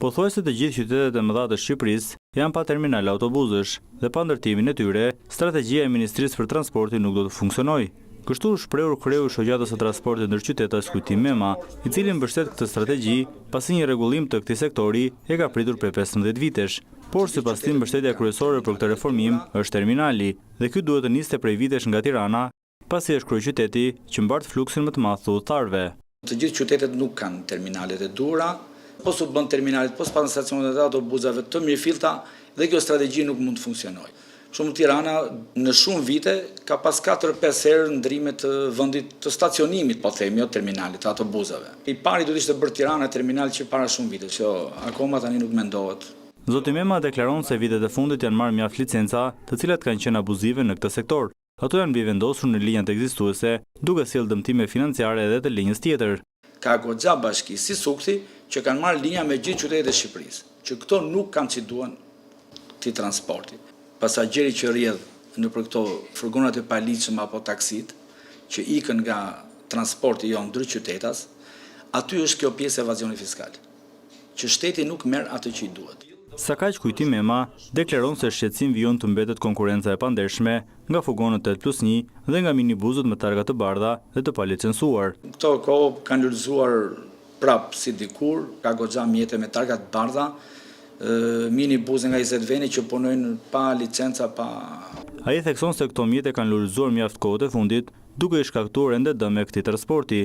Pothuajse të gjithë qytetet e mëdha të Shqipërisë janë pa terminal autobusësh dhe pa ndërtimin e tyre, strategjia e Ministrisë për Transportin nuk do të funksionojë. Kështu shprehur kreu i shoqatës së transportit ndërqytetas Kujtim Mema, i cili mbështet këtë strategji, pasi një rregullim të këtij sektori e ka pritur prej 15 vitesh. Por sipas tij mbështetja kryesore për këtë reformim është terminali, dhe ky duhet të niste prej vitesh nga Tirana, pasi është kryeqyteti që mbart fluksin më të madh të udhëtarëve. Të gjithë qytetet nuk kanë terminalet e duhura, po s'u bën terminalet, po s'pan stacionet e autobusave të mirëfillta dhe kjo strategji nuk mund të funksionojë. Shumë Tirana në shumë vite ka pas 4-5 herë ndrime të vendit të stacionimit, po themi, jo terminalit të autobusave. I pari do të ishte bërë Tirana terminal që para shumë vite, që akoma tani nuk mendohet. Zoti Mema deklaron se vitet e fundit janë marrë mjaft licenca, të cilat kanë qenë abuzive në këtë sektor. Ato janë mbivendosur në linjat ekzistuese, duke sjellë dëmtime financiare edhe të linjës tjetër. Ka goxha bashki si Sukti që kanë marrë linja me gjithë qytetet e Shqipërisë, që këto nuk kanë që duan ti transporti. Pasagjeri që rrjedh në për këto furgonat e paligjshëm apo taksit, që ikën nga transporti jo ndër qytetas, aty është kjo pjesë e evazionit fiskal, që shteti nuk merr atë që i duhet. Sa kaq Kujtim Mema deklaron se shqetësim vijon të mbetet konkurenca e pandershme nga furgonët 8+1 dhe nga minibusët me targa të bardha dhe të palicencuar. Këto kohë kanë lulëzuar prapë si dikur, ka goxha mjete me targa të bardha, minibuse nga 20 veni që punojnë pa licenca, pa... Ai thekson se këto mjete kanë lulëzuar mjaft kohët e fundit, duke i shkaktuar ende dëm këtij transporti.